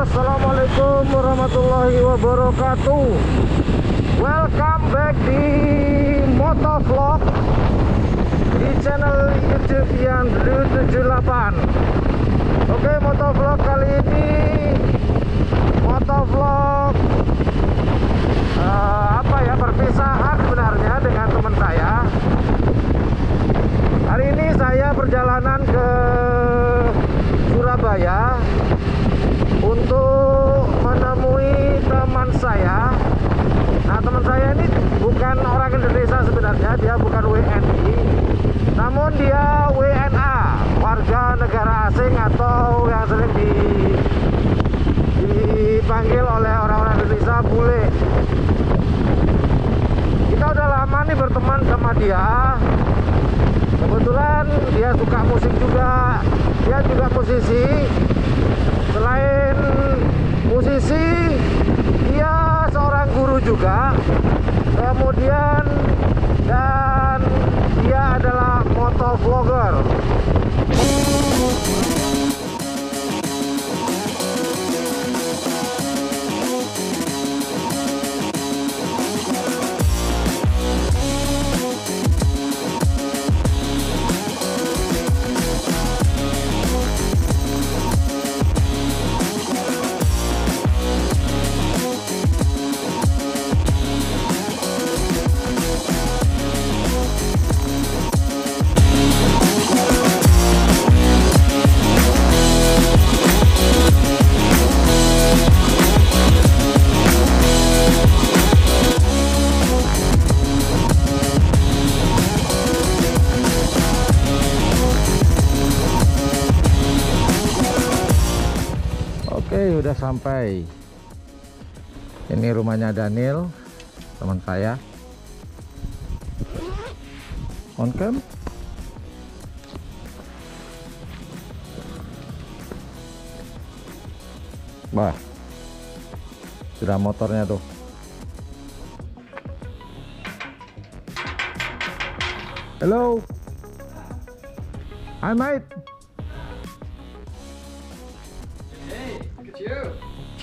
Assalamualaikum warahmatullahi wabarakatuh. Welcome back di Motovlog di channel YouTube yang Blue 78. Oke, Motovlog kali ini Motovlog perpisahan sebenarnya dengan teman saya. Hari ini saya perjalanan ke Surabaya untuk menemui teman saya. Nah, teman saya ini bukan orang Indonesia sebenarnya, dia bukan WNI, namun dia WNA, warga negara asing atau yang sering dipanggil oleh orang-orang Indonesia bule. Kita udah lama nih berteman sama dia. Kebetulan dia suka musik juga, dia juga musisi. Selain musisi, dia seorang guru juga. Kemudian dan dia adalah motovlogger. Oke, udah sampai. Ini rumahnya Daniel, teman saya. On cam. Wah, sudah motornya tuh. Hello. Hi mate.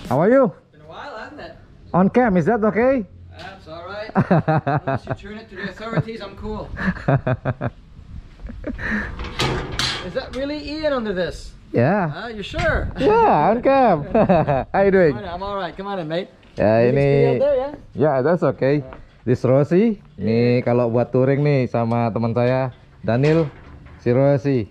How are you? Been a while, hasn't it? On cam, is that okay? That's all right. Unless you turn it to the authorities, I'm cool. Is that really Ian under this? Yeah. You sure? Yeah, on cam. How you doing? I'm all right. Come on in, mate. Ya, You ini. stay out there, yeah? Ya, that's okay. This Rosie. Nih kalau buat touring nih sama teman saya Daniel, si Rosie.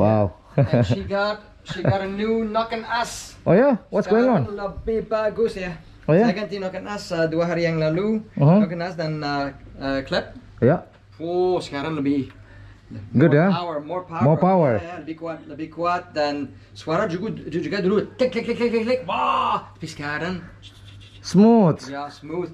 Wow. And she got a new knockin' ass. Oh ya, what's going on? Lebih bagus ya. Oh ya? Saya ganti knockin' ass 2 hari yang lalu. Knockin' ass dan klep. Ya. Oh, sekarang lebih Good ya? More power. More power. Ya, lebih kuat dan suara juga dulu klik klik klik klik klik. Wah, tapi sekarang Smooth. ya smooth.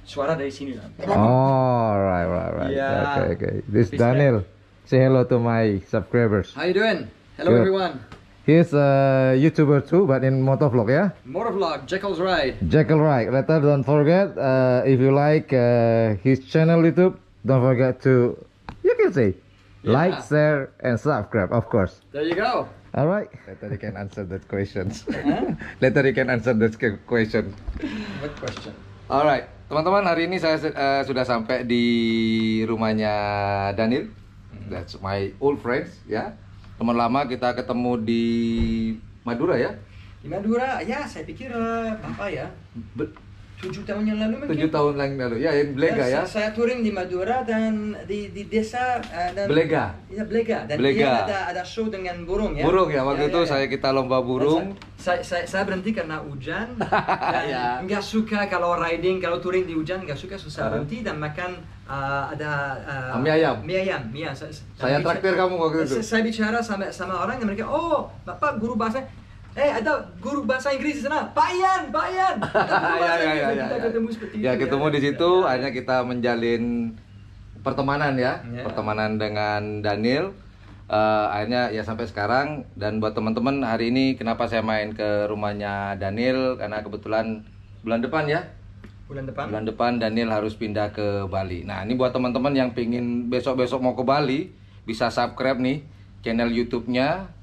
Suara dari sini lah. Oh, right. Yeah. Okay. This Daniel. Say hello to my subscribers. How you doing? Hello Good. everyone. He's a YouTuber too, but in motovlog, yeah? Motovlog, Jekyll's Ride. Jekyll Ride. Later, don't forget, if you like his channel YouTube, don't forget to, you can say, like, share, and subscribe, of course. There you go. All right. Later you can answer that questions. Later you can answer that question. What question? Alright, teman-teman, hari ini saya sudah sampai di rumahnya Daniel. That's my old friends, ya. Teman lama, kita ketemu di Madura ya. Di Madura, ya saya pikir apa ya? 7 tahun yang lalu mungkin. 7 tahun yang lalu, ya, in Belega ya. Saya touring di Madura dan di desa dan Belega. Ya, Belega. Dan Belega. dia ada show dengan burung ya. Burung ya, waktu itu kita lomba burung. Saya berhenti karena hujan dan nggak suka kalau riding, kalau touring di hujan nggak suka, susah berhenti dan makan ada mie ayam. Mie ayam. Saya traktir kamu waktu itu. Saya bicara sama orang dan mereka, oh bapak guru bahasa. Ada guru bahasa Inggris di sana, Pak Ian. Kita ketemu seperti itu. Ya, ketemu di situ, akhirnya kita menjalin pertemanan ya, pertemanan dengan Daniel. Akhirnya ya sampai sekarang. Dan buat teman-teman, hari ini kenapa saya main ke rumahnya Daniel, karena kebetulan bulan depan ya, bulan depan Daniel harus pindah ke Bali. Nah, ini buat teman-teman yang pingin besok-besok mau ke Bali, bisa subscribe nih channel YouTube-nya.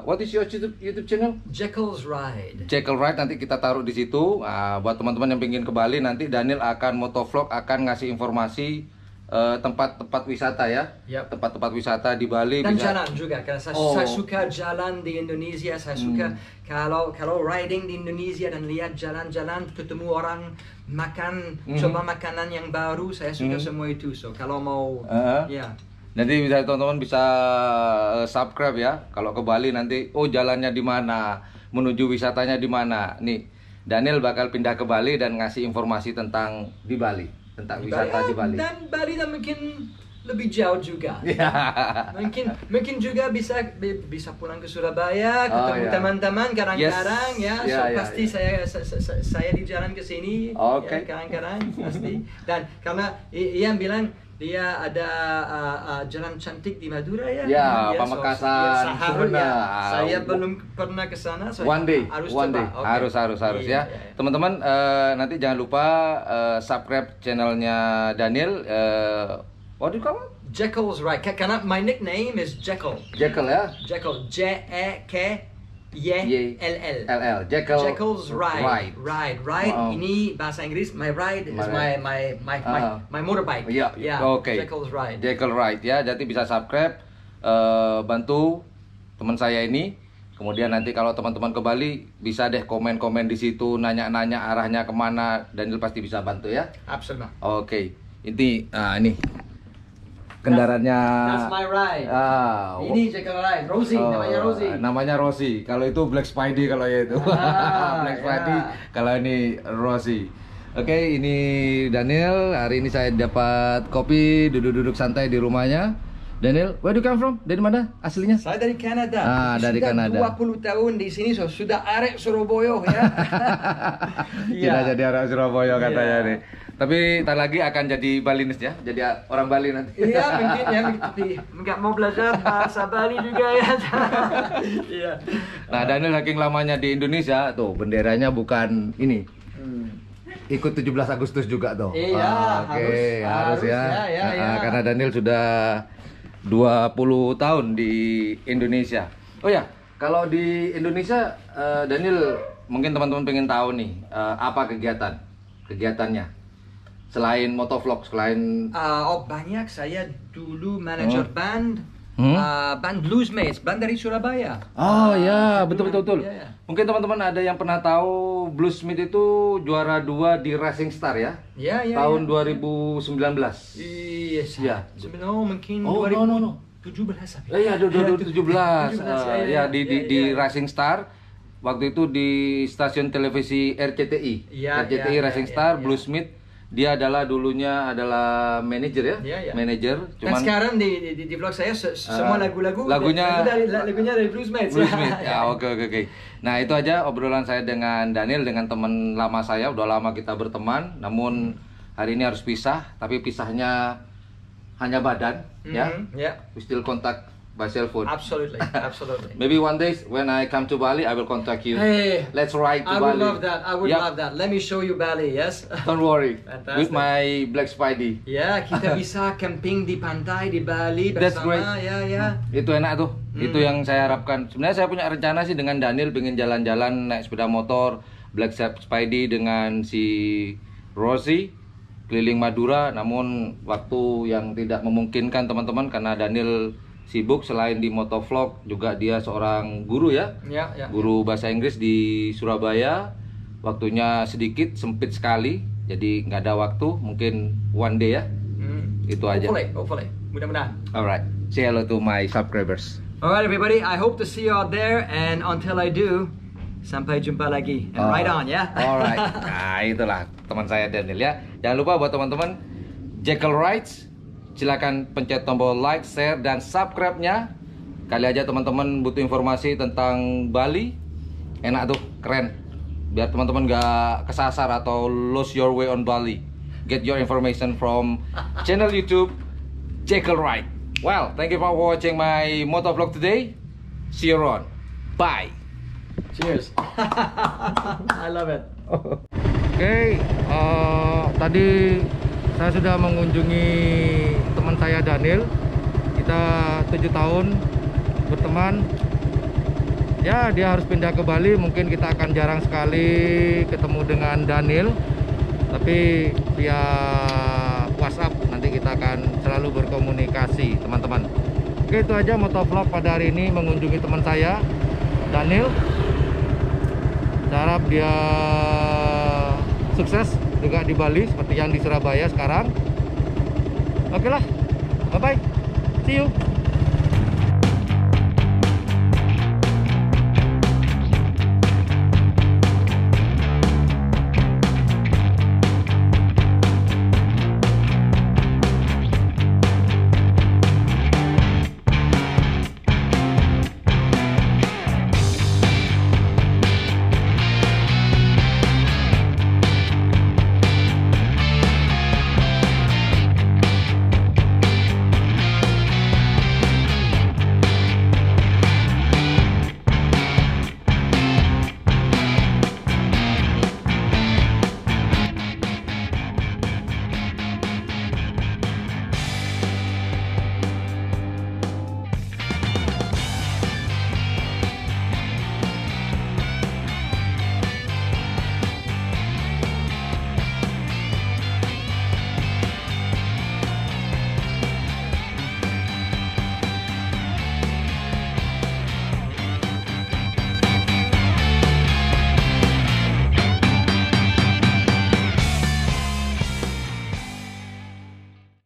What is your YouTube channel? Jekyll's Ride. Jekyll Ride, nanti kita taruh di situ. Buat teman-teman yang pengen ke Bali, nanti Daniel akan motovlog, akan ngasih informasi tempat-tempat wisata ya. Yep. Tempat-tempat wisata di Bali. Dan bisa... jalan juga, karena saya suka jalan di Indonesia. Saya suka kalau riding di Indonesia dan lihat jalan-jalan, ketemu orang, makan, coba makanan yang baru. Saya suka semua itu. So kalau mau, ya. Nanti bisa teman-teman bisa subscribe ya. Kalau ke Bali nanti, jalannya di mana, menuju wisatanya di mana. Nih, Daniel bakal pindah ke Bali dan ngasih informasi tentang di Bali, tentang wisata di Bali. Dan Bali dan mungkin lebih jauh juga. Mungkin juga bisa pulang ke Surabaya, ketemu teman-teman kadang-kadang pasti saya di jalan ke sini kadang-kadang pasti. Dan karena Ian bilang dia ada jalan cantik di Madura ya. Ya, Pamekasan. Saya belum pernah ke sana. One day. Harus ya. Teman-teman nanti jangan lupa subscribe channelnya Daniel. What do you call it? Jekyll's Ride. Karena my nickname is Jekyll. Jekyll ya. Jekyll. Jekyll. Jekyll's Ride. Ride. Ini bahasa Inggris. My ride is my motorbike. Oke. Jekyll's Ride. Jekyll Ride ya. Jadi bisa subscribe, bantu teman saya ini. Kemudian nanti kalau teman-teman ke Bali bisa deh komen-komen di situ, nanya-nanya arahnya kemana. Daniel pasti bisa bantu ya. Absolutely. Oke. Ini kendaraannya. That's my ride. Ini Jekyll Ride. Rosie, namanya Rosie. Namanya Rosie. Kalau itu Black Spidey kalau ya itu. Black Spidey. Kalau ini Rosie. Oke, ini Daniel. Hari ini saya dapat kopi, duduk-duduk santai di rumahnya. Daniel, where do you come from? Dari mana aslinya? Saya dari Kanada. Dari Kanada. 20 tahun di sini, sudah arek Surabaya ya. Tidak jadi arek Surabaya katanya nih. Tapi tak lagi akan jadi Balinese ya, jadi orang Bali nanti. Iya mungkin ya, tapi nggak mau belajar bahasa Bali juga ya. Iya. Nah Daniel saking lamanya di Indonesia, tuh benderanya bukan ini. Ikut 17 Agustus juga tuh. Iya, harus ya. Karena Daniel sudah 20 tahun di Indonesia. Oh ya, kalau di Indonesia Daniel mungkin teman-teman pengen tahu nih apa kegiatannya selain motovlog, selain banyak. Saya dulu manajer band Bluesmates, band dari Surabaya. Betul. Mungkin teman-teman ada yang pernah tahu Bluesmates itu juara 2 di Racing Star ya? Tahun 2019. Iya. Mungkin 2017. Iya, 2017. Ya di Racing Star. Waktu itu di stasiun televisi RCTI. RCTI Racing Star, Bluesmates. Dia dulunya adalah manajer ya, manajer. Dan sekarang di vlog saya semua lagunya dari Bluesmates. Oke. Nah itu aja obrolan saya dengan Daniel, dengan teman lama saya. Udah lama kita berteman, namun hari ini harus pisah. Tapi pisahnya hanya badan, ya. We still contact by cell phone. Absolutely. Maybe one day when I come to Bali, I will contact you. Hey, let's ride to Bali. I would love that. Let me show you Bali. Yes. Don't worry. Fantastic. With my Black Spidey. Ya, kita bisa camping di pantai di Bali bersama. That's great. Ya. Itu enak tuh. Itu yang saya harapkan. Sebenarnya saya punya rencana sih dengan Daniel pengen jalan-jalan naik sepeda motor Black Spidey dengan si Rosie keliling Madura. Namun waktu yang tidak memungkinkan teman-teman karena Daniel sibuk. Selain di motovlog juga dia seorang guru ya, guru bahasa Inggris di Surabaya. Waktunya sedikit, sempit sekali, jadi nggak ada waktu. Mungkin one day ya. Itu aja. Hopefully. Mudah-mudahan. Alright, say hello to my subscribers. Alright everybody, I hope to see you out there, and until I do, sampai jumpa lagi, and ride on ya. Alright, nah itulah teman saya Daniel ya. Jangan lupa buat teman-teman Jekyll Rides, silakan pencet tombol like, share, dan subscribe-nya. Kali aja teman-teman butuh informasi tentang Bali, enak tuh, keren. Biar teman-teman gak kesasar atau lose your way on Bali. Get your information from channel YouTube Jekyll Ride. Well, thank you for watching my motovlog today. See you around. Bye. Cheers. I love it. Oke, tadi saya sudah mengunjungi teman saya Daniel. Kita 7 tahun berteman. Ya, dia harus pindah ke Bali. Mungkin kita akan jarang sekali ketemu dengan Daniel, tapi via WhatsApp nanti kita akan selalu berkomunikasi, teman-teman. Oke, itu aja motovlog pada hari ini mengunjungi teman saya, Daniel. Saya harap dia sukses juga di Bali seperti yang di Surabaya sekarang. Oke lah, bye bye, see you.